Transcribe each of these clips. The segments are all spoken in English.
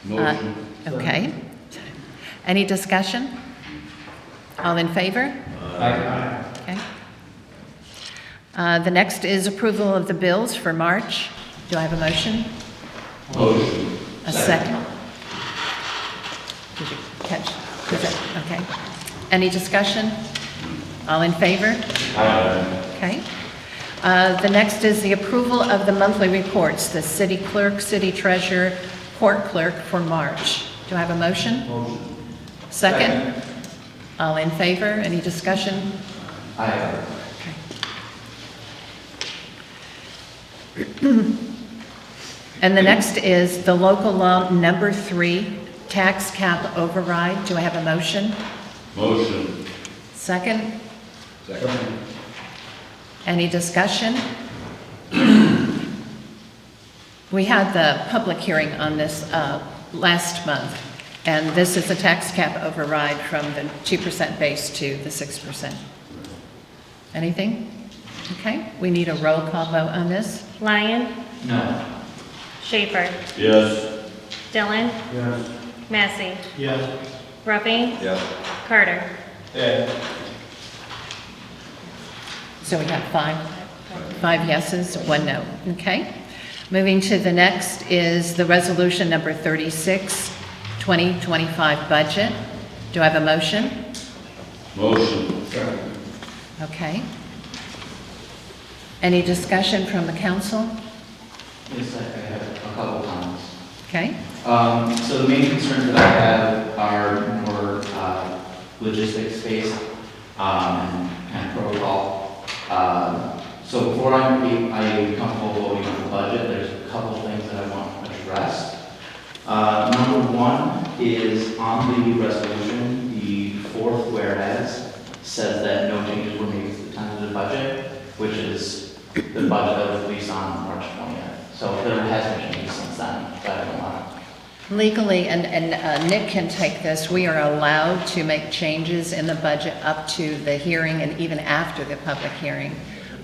Motion. Okay. Any discussion? All in favor? Aye. Okay. The next is approval of the bills for March. Do I have a motion? Motion. A second? Did you catch? Is it? Okay. Any discussion? All in favor? Aye. Okay. The next is the approval of the monthly reports, the city clerk, city treasurer, court clerk for March. Do I have a motion? Motion. Second? All in favor? Any discussion? Aye. And the next is the local law number 3, tax cap override. Do I have a motion? Motion. Second? Second. Any discussion? We had the public hearing on this last month, and this is a tax cap override from the 2% base to the 6%. Anything? Okay, we need a roll call vote on this. Lyon, No. Schaefer, Yes. Dillon, Yes. Massey, Yes. Ruffing, Yes. Carter. Yeah. So we have five yeses, 1 no. Okay. Moving to the next is the resolution number 36, 2025 budget. Do I have a motion? Motion. Second. Okay. Any discussion from the council? Yes, I have a couple comments. Okay. So the main concerns that I have are more logistics based and kind of protocol. So before I'm comfortable voting on the budget, there's a couple things that I want addressed. Number one is on the resolution, the fourth whereas says that no changes were made to the tentative budget, which is the budget that was released on March 20th. So there has been changes since then, but I don't want to. Legally, and Nick can take this, we are allowed to make changes in the budget up to the hearing and even after the public hearing.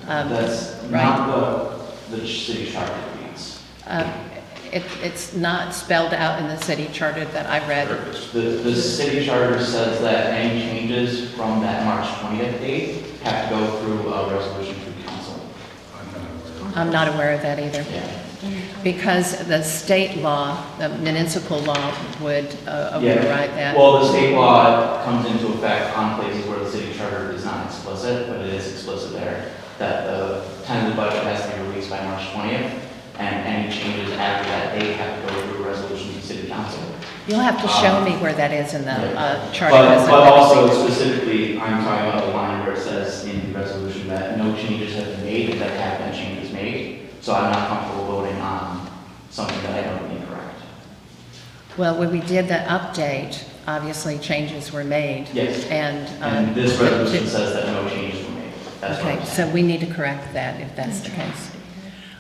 That's right. not what the city charter reads. It's not spelled out in the city charter that I read. The city charter says that any changes from that March 20th date have to go through a resolution through council. I'm not aware of that either. Yeah. Because the state law, the municipal law would override that. Well, the state law comes into effect on places where the city charter is not explicit, but it is explicit there, that the tentative budget has to be released by March 20th, and any changes after that date have to go through a resolution to city council. You'll have to show me where that is in the charter. But also specifically, I'm talking about the line where it says in the resolution that no changes have been made, and that have been changes made. So I'm not comfortable voting on something that I know to be incorrect. Well, when we did the update, obviously changes were made. Yes. And this resolution says that no changes were made. That's what okay, I'm so saying. we need to correct that if that's the case.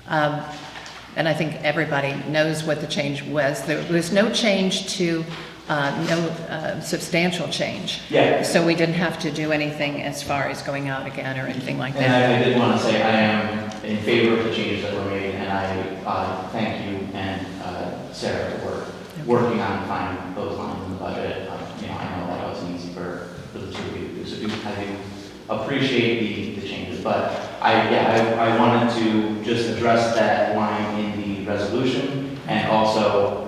And I think everybody knows what the change was. There was no change to, no substantial change. Yeah. So we didn't have to do anything as far as going out again or anything like And that. I did want to say I am in favor of the changes that were made, and I thank you and Sarah for working on finding those lines in the budget. I know that wasn't easy for the two of you to do, so I do appreciate the changes. But I wanted to just address that line in the resolution, and also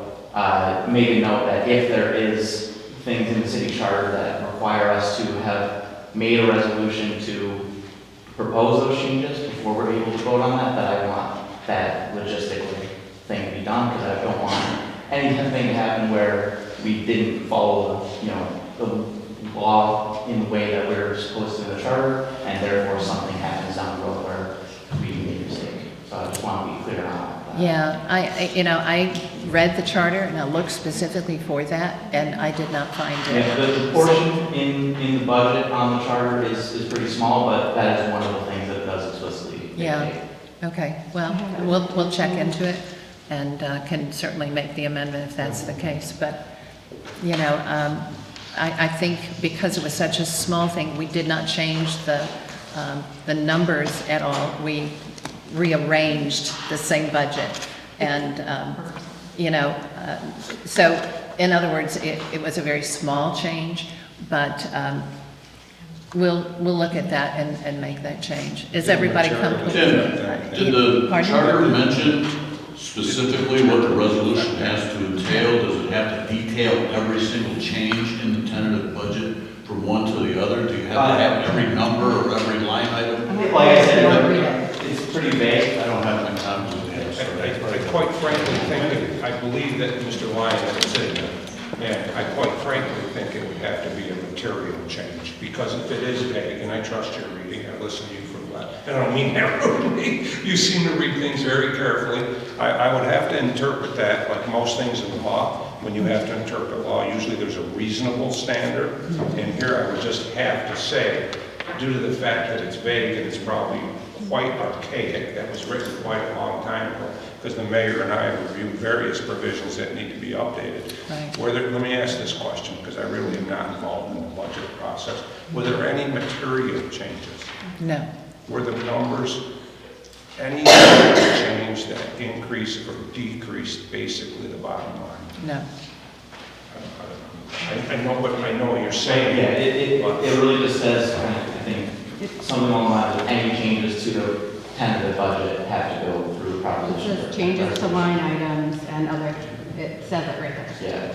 make a note that if there is things in the city charter that require us to have made a resolution to propose those changes before we're able to vote on that I want that logistical thing to be done, because I don't want anything to happen where we didn't follow the law in the way that we're supposed to in the charter, and therefore something happens down the road where we made a mistake. So I just want to be clear on that. Yeah, I read the charter and I looked specifically for that, and I did not find it. Yeah, the portion in the budget on the charter is pretty small, but that is one of the things that it does explicitly. Yeah. indicate. Okay, well, we'll check into it and can certainly make the amendment if that's the case. But, I think because it was such a small thing, we did not change the numbers at all. We rearranged the same budget, and you know, so in other words, it was a very small change, but we'll look at that and make that change. Is everybody comfortable? Did the Pardon? charter mention specifically what the resolution has to entail? Does it have to detail every single change in the tentative budget from one to the other? Do you have to have every number or every line item? Like I said, it's pretty vague. I don't have any copies of the I quite frankly think, I believe that Mr. Lyon is sitting there, and I quite frankly think it would have to be a material change, because if it is vague, and I trust your reading, I listen to you for that, and I don't mean that rudely, you seem to read things very carefully. I would have to interpret that, like most things in the law, when you have to interpret law, usually there's a reasonable standard, and here I would just have to say, due to the fact that it's vague and it's probably quite archaic, that was written quite a long time ago, because the mayor and I have reviewed various provisions that need to be updated. Right. Let me ask this question, because I really am not involved in the budget process. Were there any material changes? No. Were the numbers, any change that increased or decreased basically the bottom line? No. I know what you're saying. Yeah, it really just says, I think, something along the lines of any changes to the tentative budget have to go through It proposition. says changes to line items and other, it says it right there. Yeah.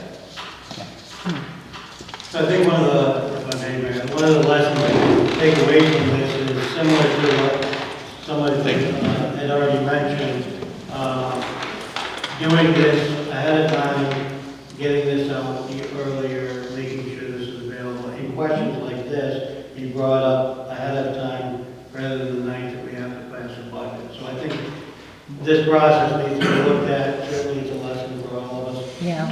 I think one of the lessons we can take away from this is similar to what somebody had already mentioned. Doing this ahead of time, getting this out earlier, making sure this is available. In questions like this, be brought up ahead of time rather than the night that we have to pass the budget. So I think this process needs to be looked at. Certainly it's a lesson for all of us. Yeah.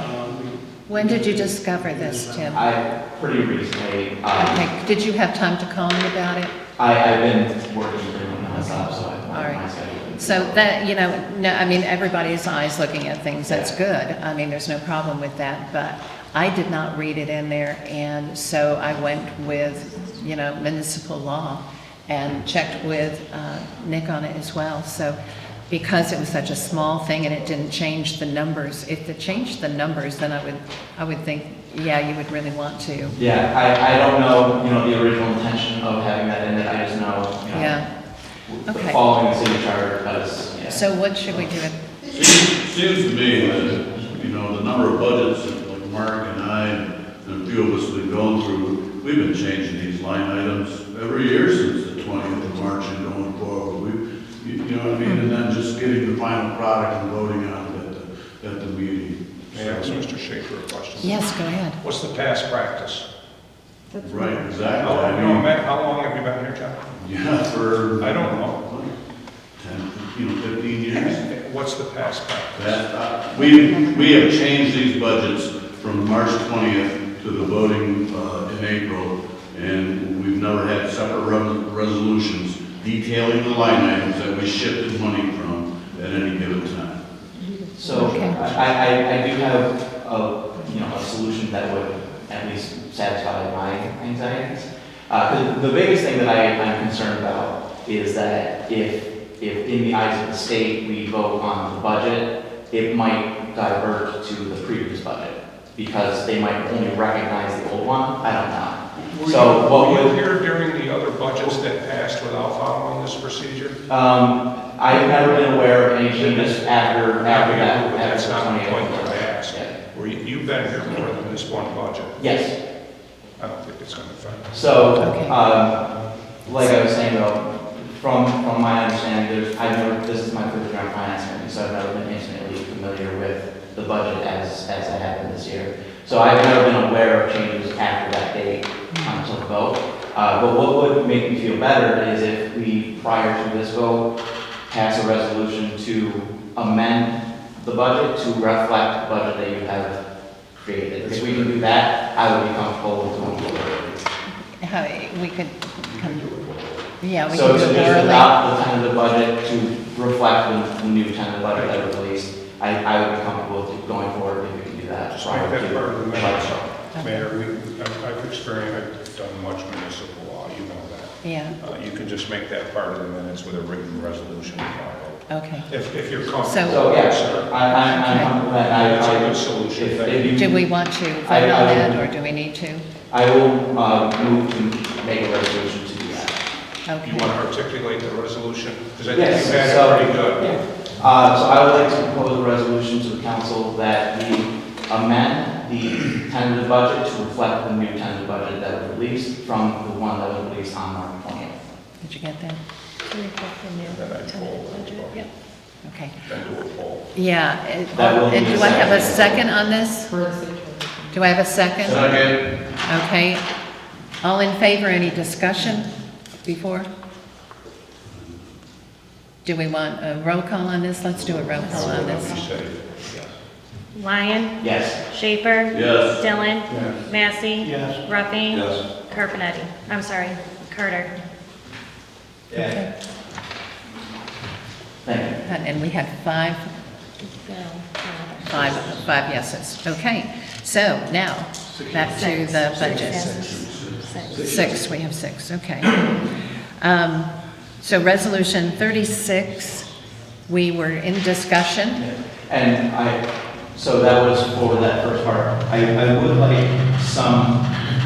When did you discover this, Tim? I pretty recently, Okay, did you have time to call me about it? I've been working pretty nonstop, so I All right. my schedule. So that, you know, no, I mean, everybody's eyes looking at things, that's good. I mean, there's no problem with that, but I did not read it in there, and so I went with, you know, municipal law and checked with Nick on it as well. So because it was such a small thing and it didn't change the numbers, if it changed the numbers, then I would think, yeah, you would really want to. Yeah, I don't know, the original intention of having that in it, I just know, Yeah. Okay. following the city charter, because, yeah. So what should we do? Seems to me that, the number of budgets that like Mark and I and a few of us have been going through, we've been changing these line items every year since the 20th of March and going forward. You know what I mean? And then just getting the final product and voting on it at the meeting. May I ask Mr. Schaefer a question? Yes, go ahead. What's the past practice? Right, exactly. How long have you been here, John? Yeah, for. I don't know. 10, 15 years. What's the past practice? That, we have changed these budgets from March 20th to the voting in April, and we've never had separate resolutions detailing the line items that we shifted money from at any given time. So Okay. I do have a solution that would at least satisfy my anxieties. 'Cause the biggest thing that I'm concerned about is that if in the eyes of the state we vote on the budget, it might divert to the previous budget because they might only recognize the old one. I don't know. Were you here during the other budgets that passed without following this procedure? I've never been aware of any changes after that. That's not the 28th. point that I asked. Yeah. You've been here more than this one budget. Yes. I don't think it's going to affect us. So, Okay. like I was saying though, from my understanding, this is my first year on finance committee, so I've never been intimately familiar with the budget as I have been this year. So I've never been aware of changes after that date until the vote. But what would make me feel better is if we, prior to this vote, pass a resolution to amend the budget to reflect the budget that you have created. If we can do that, I would be comfortable with going forward. How, we could, yeah, we So could to do just it early. adopt the tentative budget to reflect the new tentative budget that was released, I would be comfortable with going forward if we can do that. Just make that part of the minutes. Okay. Mayor, I've experienced, I've done much municipal law, you know that. Yeah, You can just make that part of the minutes with a written resolution filed. Okay. If you're comfortable. So, yeah, I'm comfortable with that. That's a I- good solution, if- thank if you. you- Do we want to vote I- on I- that, or do we need to? I will move to make a resolution to do that. You Okay. want to articulate the resolution? Because I think Yes, you had it so- pretty good. Yeah. So I would like to propose a resolution to the council that we amend the tentative budget to reflect the new tentative budget that was released from the one that was released on March 20th. Did you get that? To reflect the new Then I tentative poll. budget. Yep. Okay. Then do a poll. Yeah, That will be and the do I have a second. second on this? Do I have a second? Second. Okay. All in favor, any discussion before? Do we want a roll call on this? Let's do a roll call on Be this. safe. Lyon, Yes. Schaefer, Yes. Dillon, Massey, Yes. Ruffing, Yes. Carpenetti. I'm sorry, Carter. Okay. Thank you. And we had five yeses. Okay, so now, back to the budget. Six, we have six, okay. So resolution 36, we were in discussion. And so that was for that first part. I would like some,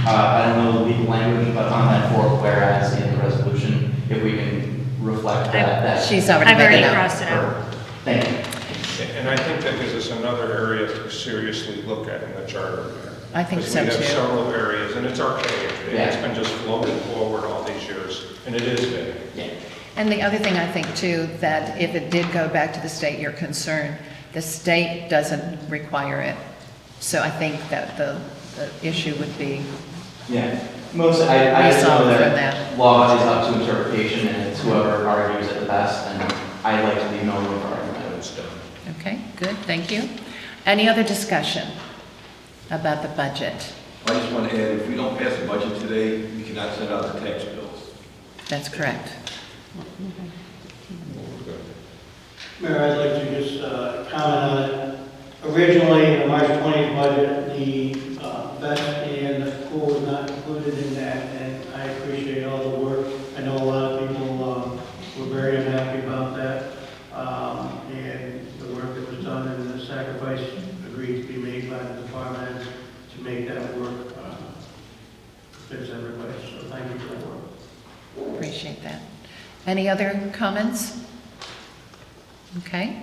I don't know the legal language, but on that fourth whereas in the resolution, if we can reflect that. She's already I've made already it out. crossed it out. Thank you. And I think that gives us another area to seriously look at in the charter. I think so, Because we too. have several areas, and it's archaic. Yeah. It's been just floating forward all these years, and it is big. Yeah. And the other thing I think too, that if it did go back to the state, you're concerned, the state doesn't require it. So I think that the issue would be, Yeah. Most, I just know Resolved from that that. law is up to interpretation and it's whoever argues it the best, and I like to leave no room for argument. It's done. okay, good, thank you. Any other discussion about the budget? I just want to add, if we don't pass the budget today, we cannot send out the tax bills. That's correct. Mayor, I'd like to just comment on it. Originally, in the March 20th budget, the vest and the pool was not included in that, and I appreciate all the work. I know a lot of people were very unhappy about that, and the work that was done and the sacrifice agreed to be made by the department to make that work fits everybody. So thank you for that work. Appreciate that. Any other comments? Okay.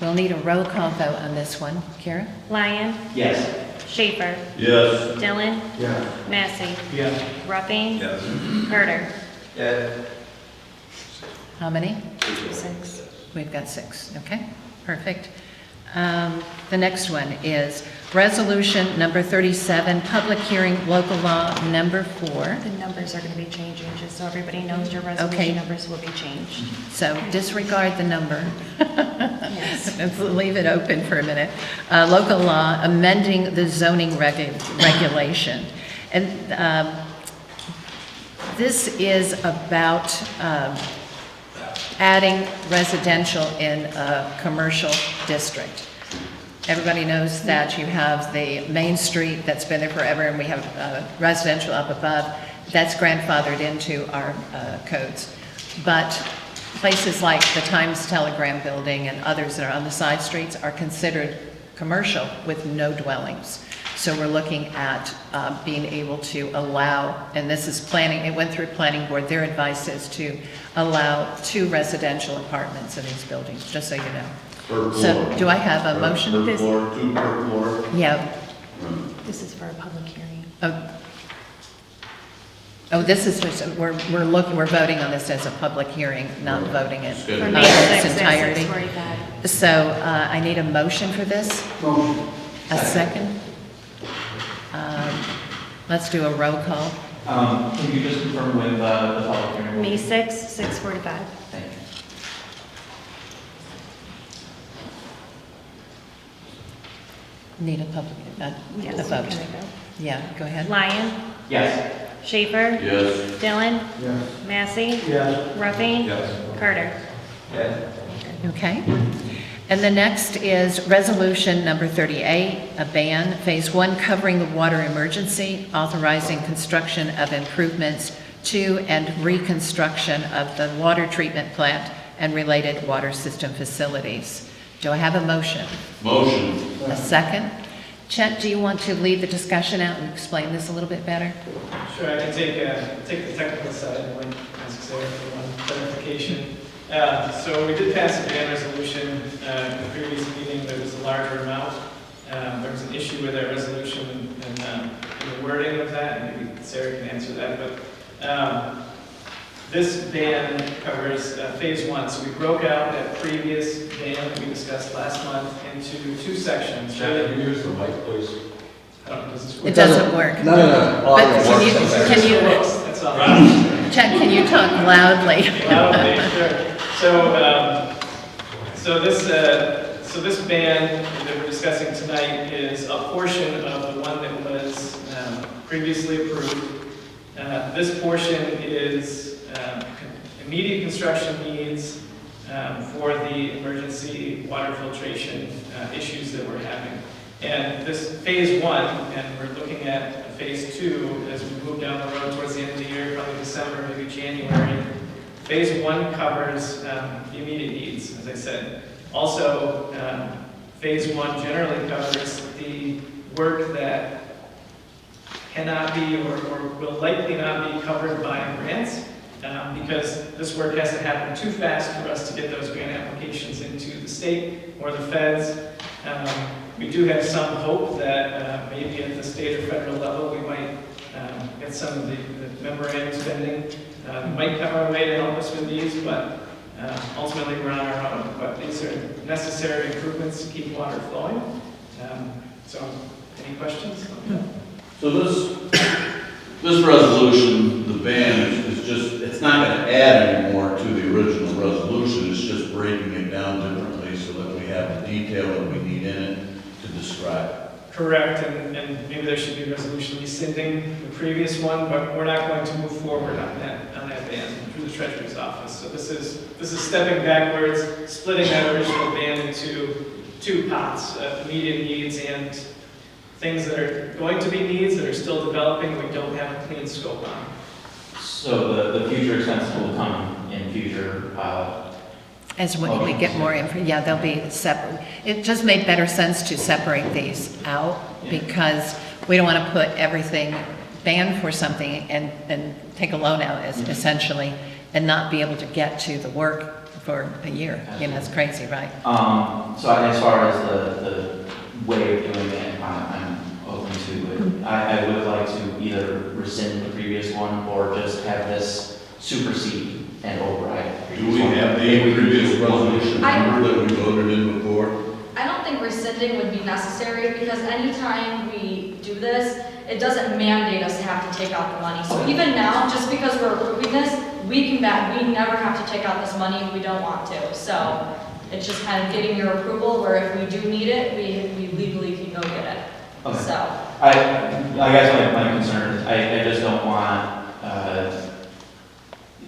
We'll need a roll call vote on this one. Kara? Lyon, Yes. Schaefer, Yes. Dillon, Yeah. Massey, Yes. Ruffing, Yes. Carter. Yeah. How many? 6. We've got six, okay, perfect. The next one is resolution number 37, public hearing, local law number 4. The numbers are going to be changing, just so everybody knows your Okay. resolution numbers will be changed. So disregard the number. Yes. Let's leave it open for a minute. Local law amending the zoning regulation. And this is about adding residential in a commercial district. Everybody knows that you have the Main Street that's been there forever, and we have residential up above. That's grandfathered into our codes. But places like the Times Telegram building and others that are on the side streets are considered commercial with no dwellings. So we're looking at being able to allow, and this is planning, it went through planning board, their advice is to allow 2 residential apartments in these buildings, just so you know. Per So floor. do I have a motion? Per floor, 2 per floor. Yeah. This is for a public hearing. Oh, this is just, we're voting on this as a public hearing, not voting it Schedule. For in May its 6th entirety. at 6:45. So I need a motion for this. Motion. A second. Let's do a roll call. Can you just confirm when the public hearing will be? May 6th, 6:45. Thank you. Need a public, a Yes, vote. can I go? Yeah, go ahead. Lyon, Yes. Schaefer, Yes. Dillon, Massey, Yes. Ruffing, Yes. Carter. Yeah. Okay. And the next is resolution number 38, a ban, phase 1, covering the water emergency, authorizing construction of improvements to and reconstruction of the water treatment plant and related water system facilities. Do I have a motion? Motion. A second? Chet, do you want to lead the discussion out and explain this a little bit better? Sure, I can take the technical side and like ask Sarah for one clarification. So we did pass a ban resolution in the previous meeting. There was a larger amount. There was an issue with that resolution and the wording of that, and maybe Sarah can answer that. But this ban covers phase one. So we broke out that previous ban that we discussed last month into two sections. Can you use the mic, please? I don't know, does this work? It doesn't work. No. But can you, That's all. Chet, can you talk loudly? Loudly, sure. So this ban that we're discussing tonight is a portion of the one that was previously approved. This portion is immediate construction needs for the emergency water filtration issues that we're having. And this phase one, and we're looking at phase two as we move down the road towards the end of the year, probably December, maybe January. Phase one covers the immediate needs, as I said. Also, phase one generally covers the work that cannot be or will likely not be covered by grants because this work has to happen too fast for us to get those grant applications into the state or the feds. We do have some hope that maybe at the state or federal level we might get some of the memorandum spending might come our way to help us with these, but ultimately we're on our own. But these are necessary improvements to keep water flowing. So, any questions? So this resolution, the ban is just, it's not going to add any more to the original resolution, it's just breaking it down differently so that we have the detail that we need in it to describe. Correct, and maybe there should be a resolution rescinding the previous one, but we're not going to move forward on that ban through the Treasurer's office. So this is stepping backwards, splitting that original ban into two pots, immediate needs and things that are going to be needs that are still developing we don't have a clean scope on. So the future expenses will come in future, As we get more information, yeah, they'll be separate. It just made better sense to separate these out because we don't want to put everything, ban for something and take a loan out essentially and not be able to get to the work for a year. You know, it's crazy, right? So as far as the way of doing it, I'm open to it. I would like to either rescind the previous one or just have this supersede and override. Do we have the previous resolution number that we voted in before? I don't think rescinding would be necessary because anytime we do this, it doesn't mandate us to have to take out the money. So even now, just because we're approving this, we never have to take out this money if we don't want to. So it's just kind of getting your approval where if we do need it, we legally can go get it. Okay. So. I guess my concern is I just don't want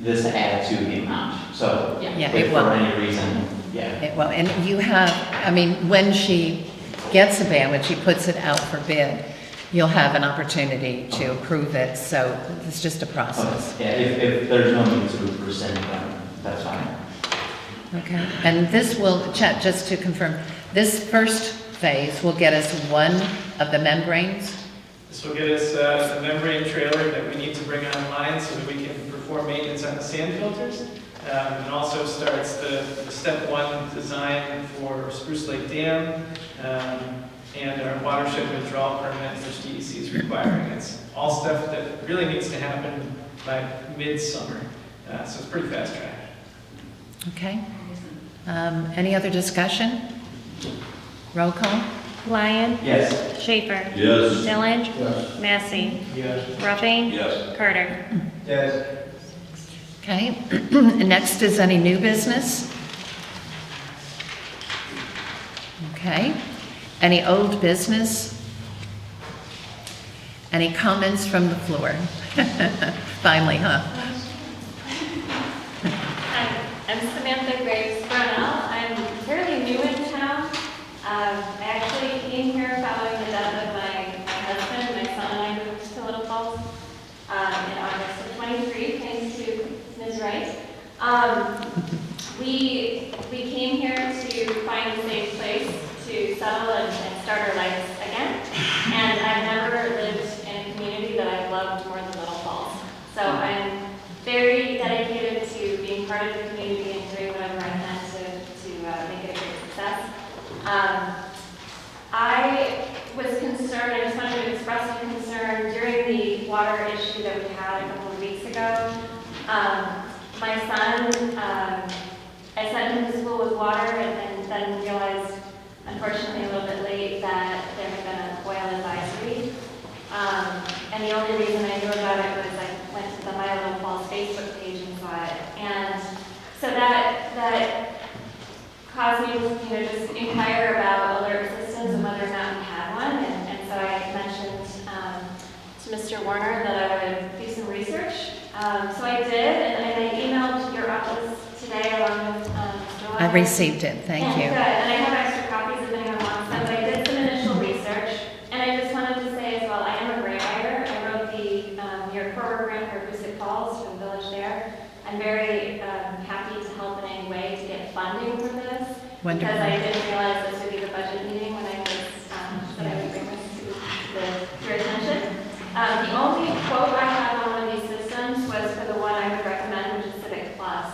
this to add to the amount. So Yeah, if it for will. any reason, yeah. It will. And you have, I mean, when she gets a ban, when she puts it out for bid, you'll have an opportunity to approve it. So it's just a process. Okay. Yeah, if there's no need to rescind, then that's fine. Okay. And this will, Chet, just to confirm, this first phase will get us one of the membranes. This will get us the membrane trailer that we need to bring online so that we can perform maintenance on the sand filters. And also starts the step one design for Spruce Lake Dam and our watershed withdrawal permit, which DEC is requiring. It's all stuff that really needs to happen by midsummer. So it's pretty fast track. Okay. Any other discussion? Roll call? Lyon, Yes. Schaefer, Yes. Dillon, Yes. Massey, Yes. Ruffing, Yes. Carter. Yes. Okay. Next is any new business? Okay. Any old business? Any comments from the floor? Finally, huh? Hi, I'm Samantha Graves Brunel. I'm fairly new in town. I actually came here following the death of my husband. My son and I moved to Little Falls in August of '23, thanks to Ms. Wright. we came here to find a safe place to settle and start our lives again. And I've never lived in a community that I've loved more than Little Falls. So I'm very dedicated to being part of the community and doing whatever I can to make it a great success. I was concerned, I just wanted to express some concern during the water issue that we had a couple of weeks ago. My son, I sent him to school with water and then realized, unfortunately a little bit late, that there had been an oil advisory. And the only reason I knew about it was I went to the My Little Falls Facebook page and saw it. And so that caused me to, just inquire about alert systems and whether or not we had one. And so I mentioned to Mr. Warner that I would do some research. So I did, and I emailed your office today along with Mr. Warner. I received it, thank you. Good, and I have extra copies if anyone wants them, but I did some initial research. And I just wanted to say as well, I am a grant writer. I wrote your program for Hoosick Falls, for the village there. I'm very happy to help in any way to get funding for this. Wonderful. Because I didn't realize this would be the budget meeting when I was, that I would bring this to your attention. The only quote I have on one of these systems was for the one I would recommend, which is Civic Plus.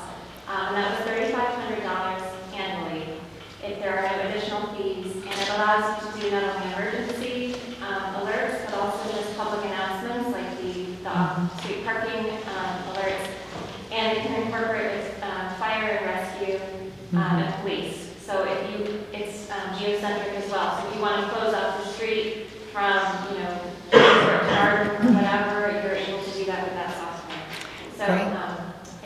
And that was $3,500 annually if there are no additional fees. And it allows you to do not only emergency alerts, but also just public announcements like the off-street parking alerts. And it can incorporate fire and rescue and police. So it's geocentric as well. So if you want to close off the street from, or whatever, you're able to do that with that software. So, Great.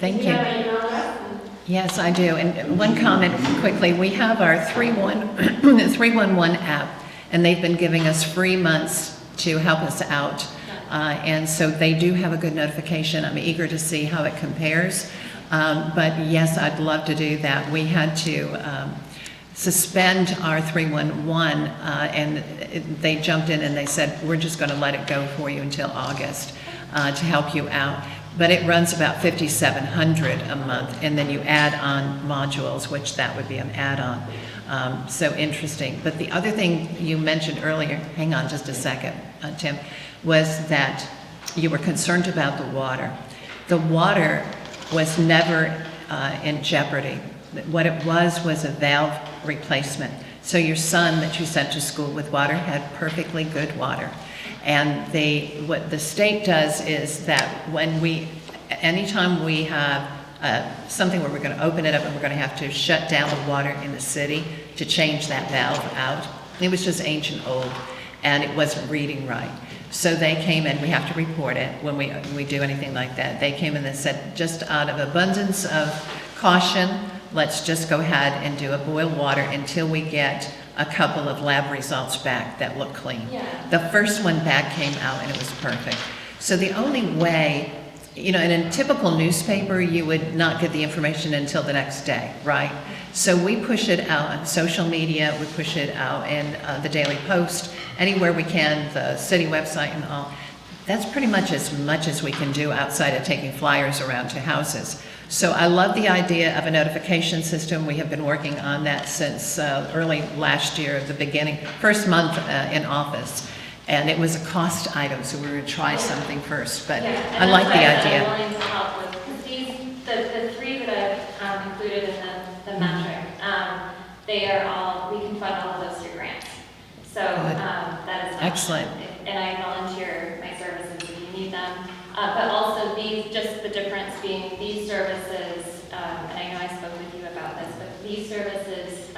Thank you. you. Have my email address? Yes, I do. And one comment quickly, we have our 311 app, and they've been giving us free months to help us out. And so they do have a good notification. I'm eager to see how it compares. But yes, I'd love to do that. We had to suspend our 311, and they jumped in and they said, we're just going to let it go for you until August to help you out. But it runs about $5,700 a month, and then you add on modules, which that would be an add-on. So interesting. But the other thing you mentioned earlier, hang on just a second, Tim, was that you were concerned about the water. The water was never in jeopardy. What it was a valve replacement. So your son that you sent to school with water had perfectly good water. And what the state does is that anytime we have something where we're going to open it up and we're going to have to shut down the water in the city to change that valve out, it was just ancient old and it wasn't reading right. So they came in, we have to report it when we do anything like that. They came in and said, just out of abundance of caution, let's just go ahead and do a boil water until we get a couple of lab results back that look clean. Yeah. The first one back came out and it was perfect. So the only way, in a typical newspaper, you would not get the information until the next day, right? So we push it out on social media, we push it out in the Daily Post, anywhere we can, the city website and all. That's pretty much as we can do outside of taking flyers around to houses. So I love the idea of a notification system. We have been working on that since early last year, the beginning, first month in office. And it was a cost item, so we were going to try something first, but Yeah, I like the I'm idea. willing to help with, because the three that I've included in the metric, they are all, we can fund all of those through grants. So that is an Excellent. option. And I volunteer my services if you need them. But also just the difference being these services, and I know I spoke with you about this, but these services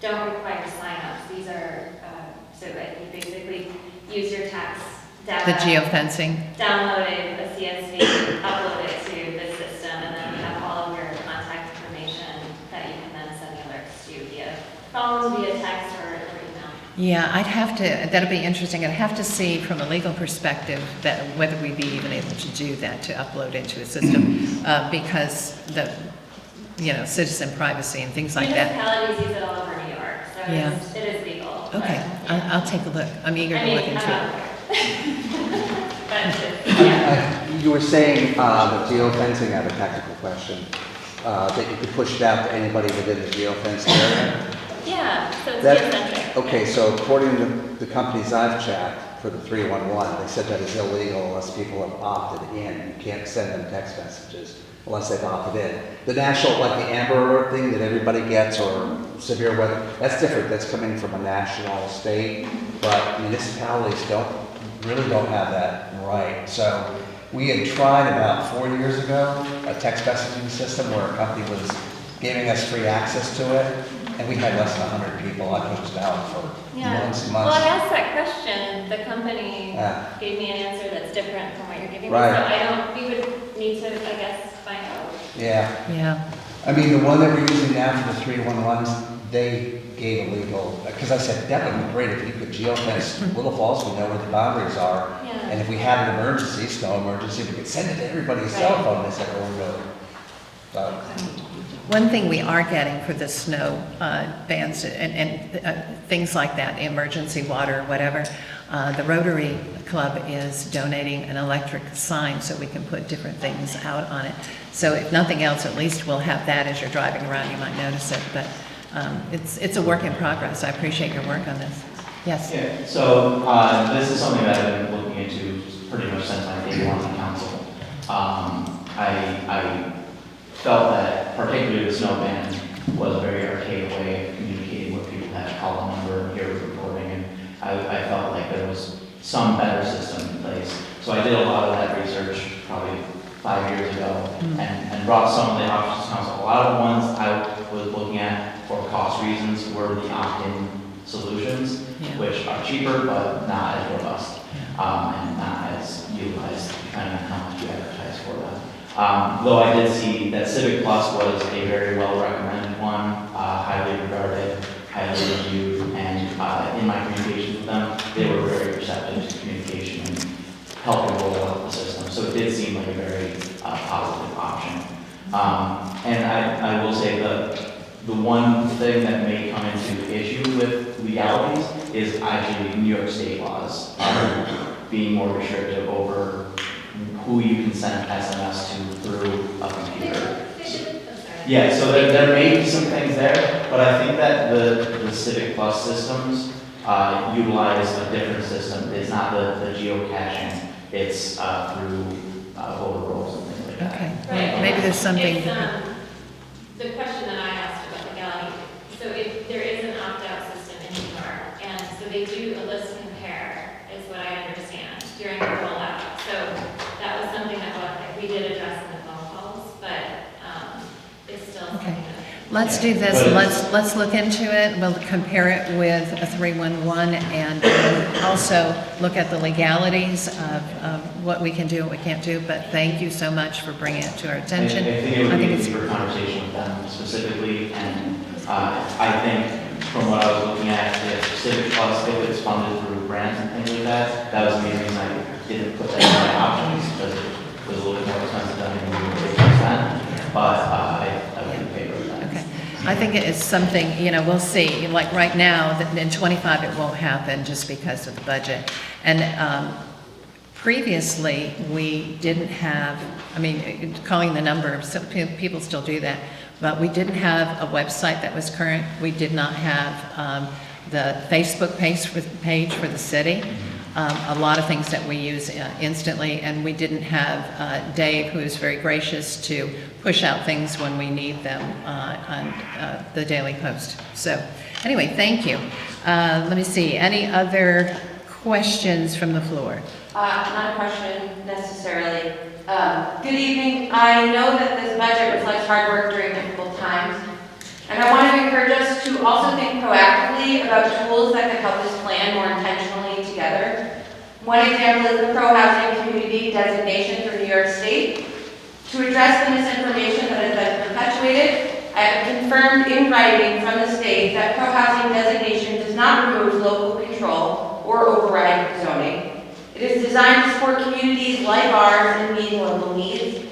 don't require signups. These are, so that you basically use your tax data. The geofencing. Download a CSV, upload it to the system, and then you have all of your contact information that you can then send alerts to via phone, via text, or email. Yeah, that'll be interesting. I'd have to see from a legal perspective that whether we'd be even able to do that, to upload into a system, because citizen privacy and things like that. Municipalities use it all over New York, so Yeah. it is legal. Okay, I'll take a look. I'm eager to look into it. But, yeah. You were saying that geofencing, I have a technical question. that you could push it out to anybody within the geofenced area? Yeah, so it's That- geocentric. Okay, so according to the companies I've checked for the 311, they said that is illegal unless people have opted in. You can't send them text messages unless they've opted in. The national, like the Amber Alert thing that everybody gets, or severe weather, that's different. That's coming from a national state, but municipalities really don't have that right. So we had tried about 4 years ago a text messaging system where a company was giving us free access to it, and we had less than 100 people. I pushed it out for months and Well, months. I asked that question, the company Yeah. gave me an answer that's different from what you're giving me. Right. So we would need to, I guess, find out. Yeah. Yeah. I mean, the one that we're using now for the 311s, they gave a legal, because I said, that would be great if you could geofence Little Falls, we know where the boundaries are. Yeah. And if we had an emergency, snow emergency, we could send it to everybody's cell Right. phone. They said, oh, no. So, One thing we are getting for the snow bans and things like that, emergency water, whatever, the Rotary Club is donating an electric sign so we can put different things out on it. So if nothing else, at least we'll have that as you're driving around, you might notice it. But it's a work in progress. I appreciate your work on this. Yes? Yeah, so this is something that I've been looking into pretty much since my day one on council. I felt that particularly the snow ban was a very archaic way of communicating with people, had to call a number and hear reporting, and I felt like there was some better system in place. So I did a lot of that research probably 5 years ago and brought some of the options to council. A lot of the ones I was looking at for cost reasons were the opt-in solutions, which are cheaper but not as robust and not as utilized depending on how much you advertise for them. Though I did see that Civic Plus was a very well-recommended one, highly regarded, highly reviewed, and in my communications with them, they were very receptive to communication and helping roll out the system. So it did seem like a very positive option. And I will say the one thing that may come into issue with legalities is actually New York State laws being more restrictive over who you can send SMS to through a computer. Yeah, so there may be some things there, but I think that the Civic Plus systems utilize a different system. It's not the geocaching, it's through voter rolls and things like that. Okay. Right. Maybe there's something. It's, the question that I asked about legality, so if there is an opt-out system in New York, and so they do a list compare, is what I understand, during the rollout. So that was something that we did address in the phone calls, but it's still something Okay. that. Let's do this. Let's look into it. We'll compare it with a 311 and also look at the legalities of what we can do, what we can't do. But thank you so much for bringing it to our attention. I think it would be a deeper conversation with them specifically, and I think from what I was looking at, if Civic Plus, if it's funded through grants and things like that, that was the main reason I didn't put that in my options, because it was a little bit more expensive than we were percent, but I would in favor of that. Okay. I think it is something, we'll see. Like right now, that in 25 it won't happen just because of the budget. And previously, we didn't have, calling the number, some people still do that, but we didn't have a website that was current. We did not have the Facebook page for the city. A lot of things that we use instantly, and we didn't have Dave, who is very gracious to push out things when we need them on the Daily Post. So anyway, thank you. Let me see, any other questions from the floor? Not a question necessarily. Good evening. I know that this budget reflects hard work during difficult times, and I want to encourage us to also think proactively about tools that could help us plan more intentionally together. One example is the pro-housing community designation through New York State. To address the misinformation that has been perpetuated, I have confirmed in writing from the state that pro-housing designation does not remove local control or override zoning. It is designed to support communities like ours in meeting local needs,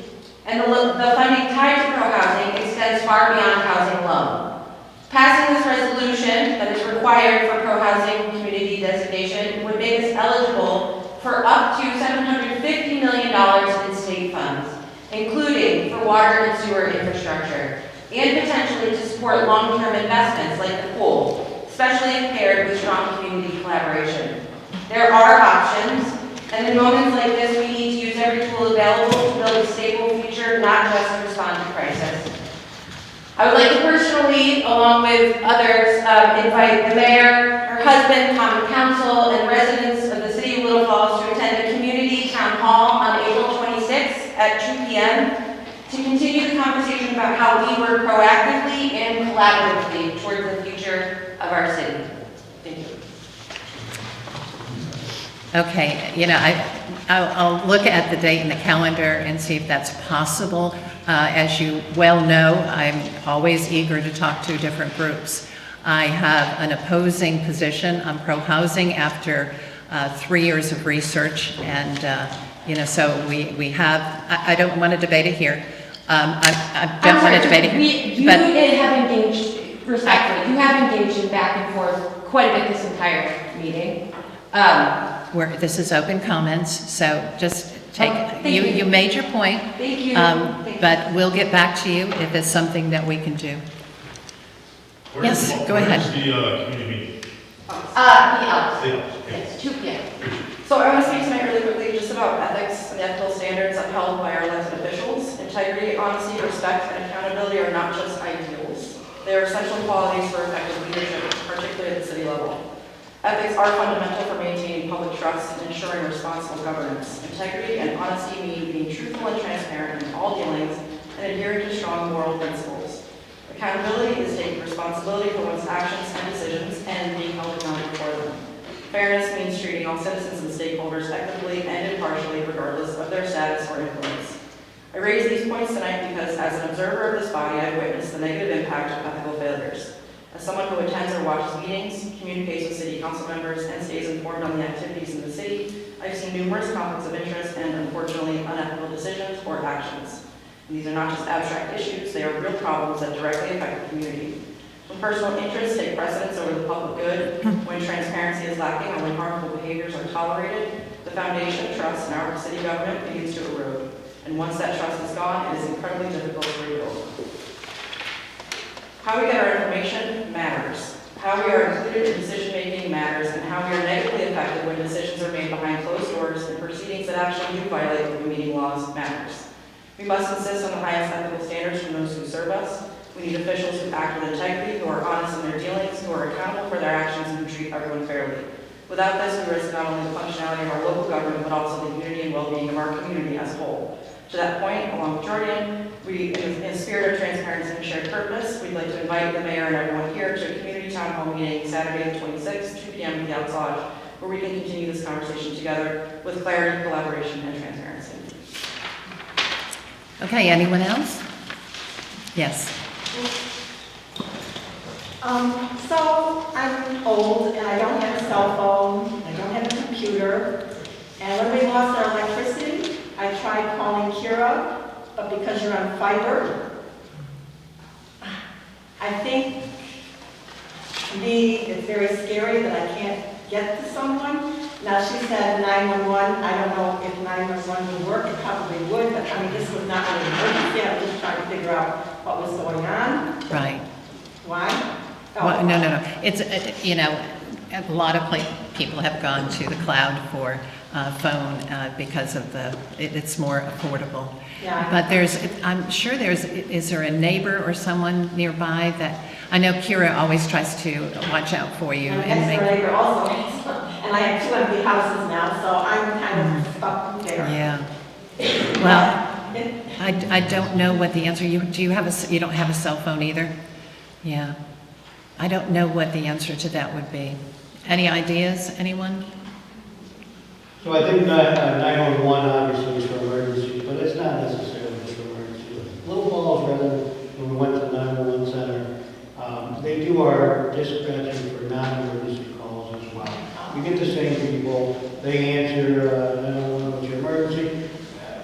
and the funding tied to pro-housing extends far beyond housing alone. Passing this resolution that is required for pro-housing community designation would make us eligible for up to $750 million in state funds, including for water and sewer infrastructure, and potentially to support long-term investments like the pool, especially if paired with strong community collaboration. There are options, and in moments like this, we need to use every tool available to build a stable future, not just respond to crisis. I would like to personally, along with others, invite the mayor, her husband, common council, and residents of the city of Little Falls to attend a community town hall on April 26th at 2 p.m. to continue the conversation about how we work proactively and collaboratively towards the future of our city. Thank you. Okay, I'll look at the date in the calendar and see if that's possible. As you well know, I'm always eager to talk to different groups. I have an opposing position on pro-housing after 3 years of research, and so we have. I don't want to debate it here. I don't want to debate it here. You have engaged, respectfully, you have engaged in back and forth quite a bit this entire meeting. This is open comments, so just take, you made your point. Thank you. But we'll get back to you if it's something that we can do. Yes, go ahead. Where's the community meeting? The Elks. Okay. It's 2 p.m. So I want to speak tonight really quickly just about ethics and the ethical standards upheld by our elected officials. Integrity, honesty, respect, and accountability are not just ideals. They are essential qualities for effective leadership, particularly at the city level. Ethics are fundamental for maintaining public trust and ensuring responsible governance. Integrity and honesty mean being truthful and transparent in all dealings and adhering to strong moral principles. Accountability is taking responsibility for one's actions and decisions and being held accountable for them. Fairness means treating all citizens and stakeholders equitably and impartially regardless of their status or influence. I raise these points tonight because as an observer of this body, I've witnessed the negative impact of ethical failures. As someone who attends or watches meetings, communicates with city council members, and stays informed on the activities in the city, I've seen numerous conflicts of interest and, unfortunately, unethical decisions or actions. And these are not just abstract issues, they are real problems that directly affect the community. When personal interests take precedence over the public good, when transparency is lacking, or when harmful behaviors are tolerated, the foundation of trust in our city government begins to erode. And once that trust is gone, it is incredibly difficult to rebuild. How we get our information matters. How we are included in decision-making matters, and how we are negatively affected when decisions are made behind closed doors and proceedings that actually do violate open meeting laws matters. We must insist on the highest ethical standards from those who serve us. We need officials who act with integrity, who are honest in their dealings, who are accountable for their actions, and who treat everyone fairly. Without this, we risk not only the functionality of our local government, but also the unity and well-being of our community as a whole. To that point, along with Jordan, in the spirit of transparency and shared purpose, we'd like to invite the mayor and everyone here to a community town hall meeting Saturday the 26th, 2 p.m. at the Elks Lodge, where we can continue this conversation together with clarity, collaboration, and transparency. Okay, anyone else? Yes. So I'm old and I don't have a cell phone, I don't have a computer, and when we lost our electricity, I tried calling Kira, but because you're on fiber, I think to me it's very scary that I can't get to someone. Now she said 911, I don't know if 911 would work, it probably would, but I mean this was not an emergency, I was just trying to figure out what was going on. Right. Why? Well, no. It's, a lot of people have gone to the cloud for phone because of it's more affordable. Yeah. But I'm sure is there a neighbor or someone nearby that, I know Kira always tries to watch out for you. And next door neighbor also, and I have 2 empty houses now, so I'm kind of stuck there. Yeah. Well, I don't know what the answer, you don't have a cell phone either? Yeah. I don't know what the answer to that would be. Any ideas, anyone? So I think 911 obviously is for emergencies, but it's not necessarily for emergencies. Little Falls, rather, when we went to the 911 center, they do our dispatching for non-emergency calls as well. You get the same people, they answer 911, what's your emergency?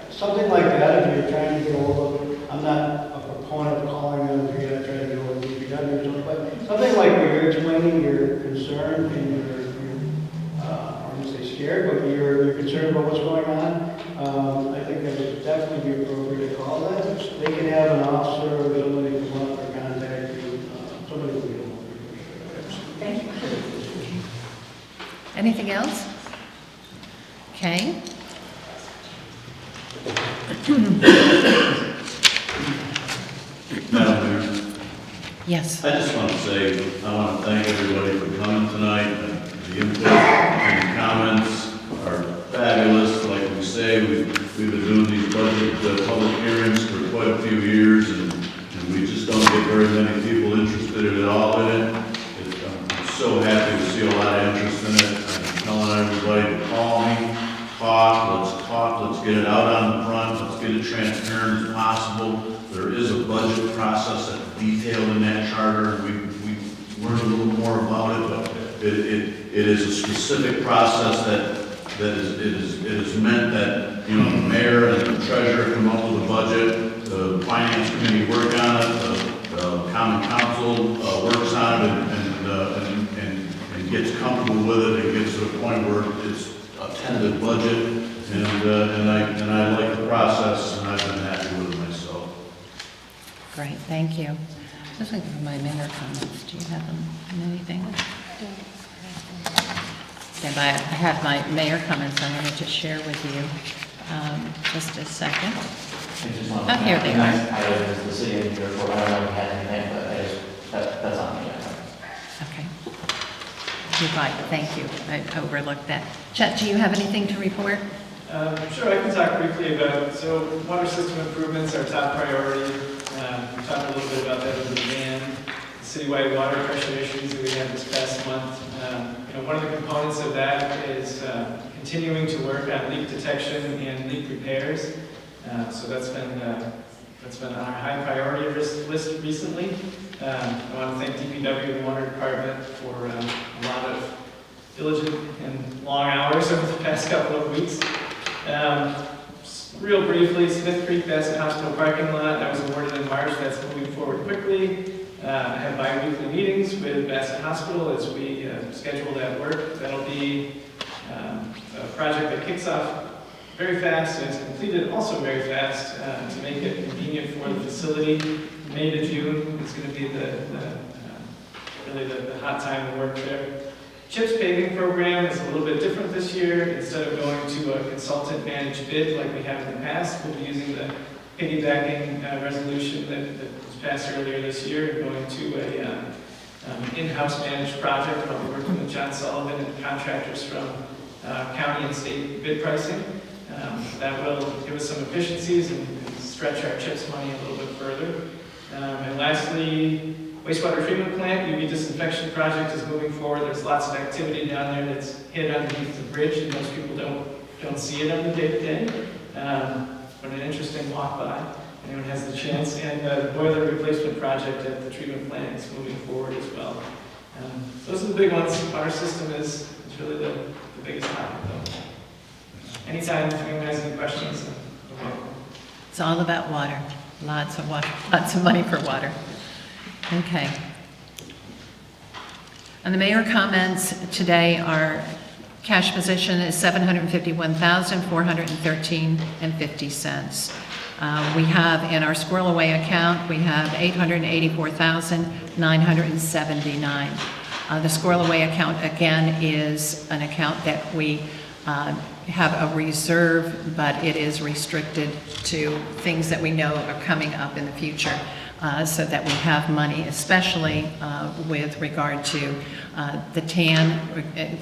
Something like that, if you're trying to get a hold of, I'm not a proponent of calling them if you're going to try to get a hold of DPW or something, but something like where you're explaining your concern and you're I wouldn't say scared, but you're concerned about what's going on, I think that would definitely be appropriate to call that. They can have an officer or somebody come up or contact you, somebody will be able to. Thank you. Anything else? Okay. Madam Mayor, Yes. I just want to say, I want to thank everybody for coming tonight. The input and the comments are fabulous. Like we say, we've been doing these budget public hearings for quite a few years, and we just don't get very many people interested at all in it. I'm so happy to see a lot of interest in it. I'm telling everybody to call me, talk, let's get it out on the front, let's get it transparent as possible. There is a budget process that's detailed in that charter, and we learned a little more about it, but it is a specific process that it is meant that, you know, the mayor and the treasurer come up with a budget, the finance committee work on it, the common council works on it, and gets comfortable with it, and gets to the point where it's a tentative budget, and I like the process, and I've been happy with it myself. Great, thank you. Just looking for my mayor comments. Do you have them in anything? Stand by. I have my mayor comments I wanted to share with you. Just a second. I just want Oh, here they are. I was the city engineer report, I don't know if we had anything, but that's on the agenda. Okay. You're right, thank you. I overlooked that. Chet, do you have anything to report? Sure, I can talk briefly about, so water system improvements are top priority. We talked a little bit about that in the ban, citywide water pressure issues that we had this past month. One of the components of that is continuing to work on leak detection and leak repairs. So that's been on our high priority list recently. I want to thank DPW and the Water Department for a lot of diligent and long hours over the past couple of weeks. Real briefly, Smith Creek Bassett Hospital parking lot, that was awarded in March, that's moving forward quickly. I have bi-weekly meetings with Bassett Hospital as we schedule that work. That'll be a project that kicks off very fast and is completed also very fast to make it convenient for the facility. May to June is going to be really the hot time to work there. CHIPS paving program is a little bit different this year. Instead of going to a consultant managed bid like we have in the past, we'll be using the piggybacking resolution that was passed earlier this year and going to an in-house managed project. I'll be working with John Sullivan and contractors from county and state bid pricing. That will give us some efficiencies and stretch our CHIPS money a little bit further. And lastly, wastewater treatment plant, UV disinfection project is moving forward. There's lots of activity down there that's hid underneath the bridge, and most people don't see it on the day-to-day. But an interesting walk by, if anyone has the chance. And the boiler replacement project at the treatment plant is moving forward as well. Those are the big ones. Water system is really the biggest topic, though. Anytime, if anyone has any questions, you're welcome. It's all about water. Lots of water, lots of money for water. Okay. And the mayor comments today, our cash position is $751,413.50. We have in our squirrel away account, we have $884,979. The squirrel away account, again, is an account that we have a reserve, but it is restricted to things that we know are coming up in the future. So that we have money, especially with regard to the TAN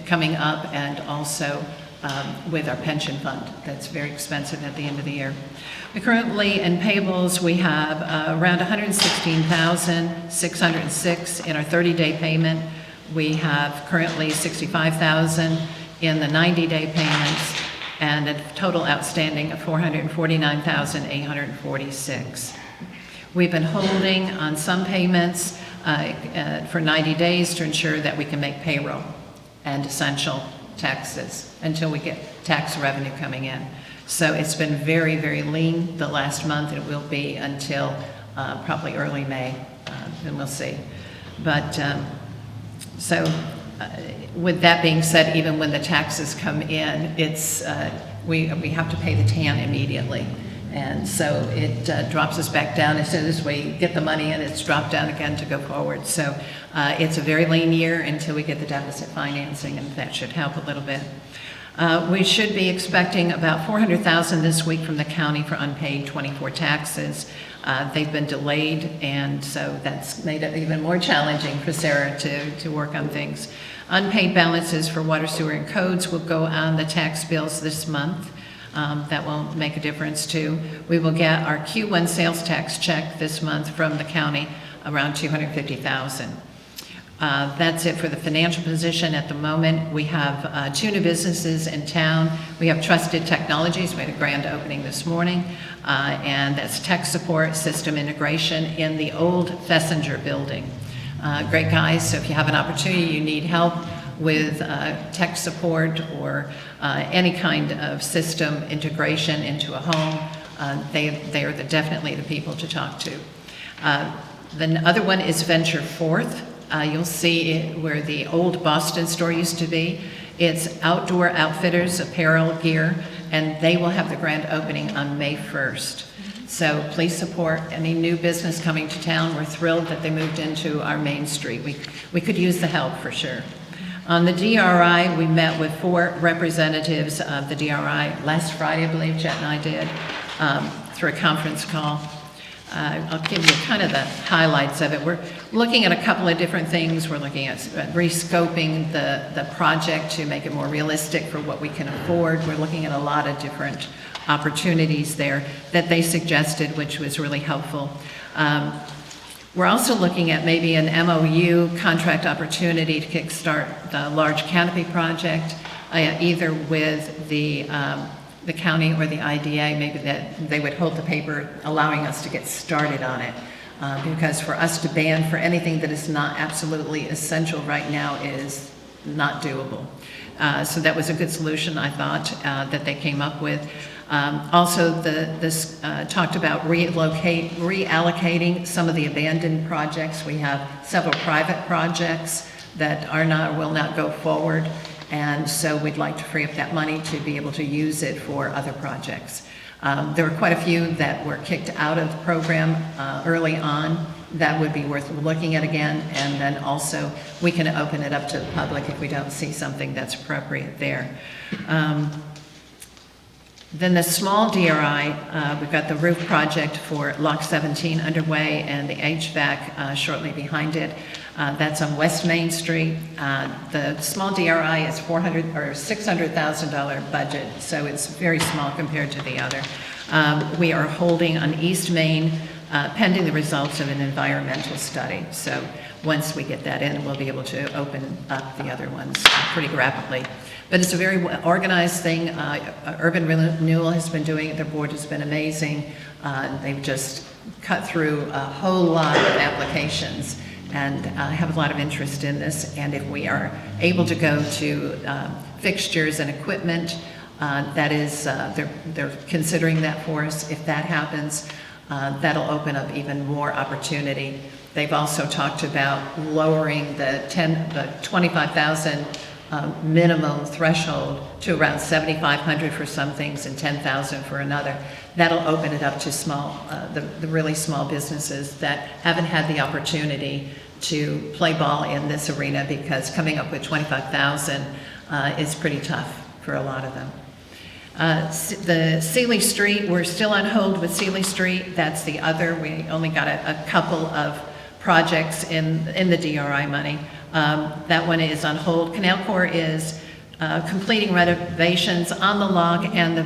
coming up, and also with our pension fund. That's very expensive at the end of the year. We currently, in payables, we have around $116,606 in our 30-day payment. We have currently $65,000 in the 90-day payments, and a total outstanding of $449,846. We've been holding on some payments for 90 days to ensure that we can make payroll and essential taxes until we get tax revenue coming in. So it's been very, very lean the last month. It will be until probably early May, and we'll see. But with that being said, even when the taxes come in, it's we have to pay the TAN immediately. And so it drops us back down. As soon as we get the money in, it's dropped down again to go forward. So it's a very lean year until we get the deficit financing, and that should help a little bit. We should be expecting about $400,000 this week from the county for unpaid 24 taxes. They've been delayed, and so that's made it even more challenging for Sarah to work on things. Unpaid balances for water, sewer, and codes will go on the tax bills this month. That will make a difference too. We will get our Q1 sales tax check this month from the county, around $250,000. That's it for the financial position at the moment. We have 2 new businesses in town. We have Trusted Technologies. We had a grand opening this morning, and that's tech support system integration in the old Fessinger building. Great guys, so if you have an opportunity, you need help with tech support or any kind of system integration into a home, they are definitely the people to talk to. The other one is Venture Forth. You'll see it where the old Boston store used to be. It's outdoor outfitters, apparel, gear, and they will have the grand opening on May 1st. So please support any new business coming to town. We're thrilled that they moved into our main street. We could use the help for sure. On the DRI, we met with 4 representatives of the DRI last Friday, I believe Jet and I did, through a conference call. I'll give you kind of the highlights of it. We're looking at a couple of different things. We're looking at rescoping the project to make it more realistic for what we can afford. We're looking at a lot of different opportunities there that they suggested, which was really helpful. We're also looking at maybe an MOU contract opportunity to kickstart the large canopy project, either with the county or the IDA, maybe that they would hold the paper allowing us to get started on it. Because for us to ban for anything that is not absolutely essential right now is not doable. So that was a good solution, I thought, that they came up with. Also, this talked about reallocating some of the abandoned projects. We have several private projects that will not go forward, and so we'd like to free up that money to be able to use it for other projects. There were quite a few that were kicked out of the program early on. That would be worth looking at again, and then also we can open it up to the public if we don't see something that's appropriate there. Then the small DRI, we've got the roof project for Lock 17 underway and the HVAC shortly behind it. That's on West Main Street. The small DRI is $600,000 budget, so it's very small compared to the other. We are holding on East Main pending the results of an environmental study. So once we get that in, we'll be able to open up the other ones pretty rapidly. But it's a very organized thing. Urban Renewal has been doing it. Their board has been amazing. They've just cut through a whole lot of applications and have a lot of interest in this. And if we are able to go to fixtures and equipment, that is, they're considering that for us. If that happens, that'll open up even more opportunity. They've also talked about lowering the 25,000 minimum threshold to around 7,500 for some things and 10,000 for another. That'll open it up to small, the really small businesses that haven't had the opportunity to play ball in this arena, because coming up with 25,000 is pretty tough for a lot of them. The Sealy Street, we're still on hold with Sealy Street. That's the other. We only got a couple of projects in the DRI money. That one is on hold. Canal Corps is completing renovations on the log and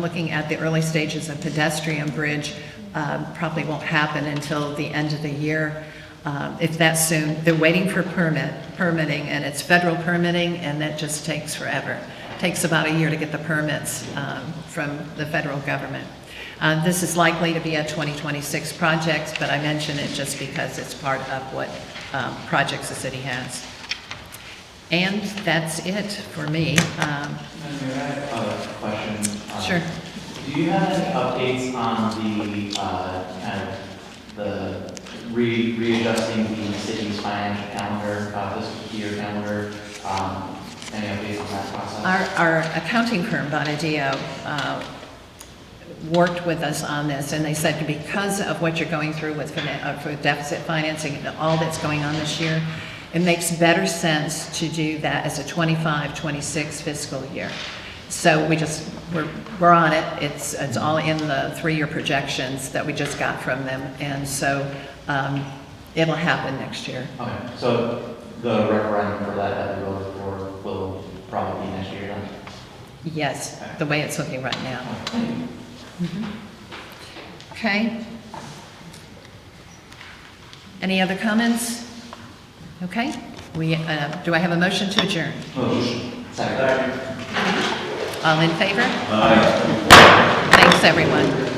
looking at the early stages of pedestrian bridge. Probably won't happen until the end of the year, if that's soon. They're waiting for permitting, and it's federal permitting, and that just takes forever. It takes about a year to get the permits from the federal government. This is likely to be a 2026 project, but I mention it just because it's part of what projects the city has. And that's it for me. I have a question. Sure. Do you have any updates on the kind of the readjusting the city's financial calendar, fiscal year calendar? any updates on that process? Our accounting firm, Bonadeo, worked with us on this, and they said because of what you're going through with for deficit financing and all that's going on this year, it makes better sense to do that as a 25-26 fiscal year. So we're on it. It's all in the 3-year projections that we just got from them, and so it'll happen next year. Okay, so the referendum for that we voted for will probably be next year then? Yes, the way it's looking right now. Okay. Any other comments? Okay. Do I have a motion to adjourn? Motion. Second. All in favor? Thanks, everyone.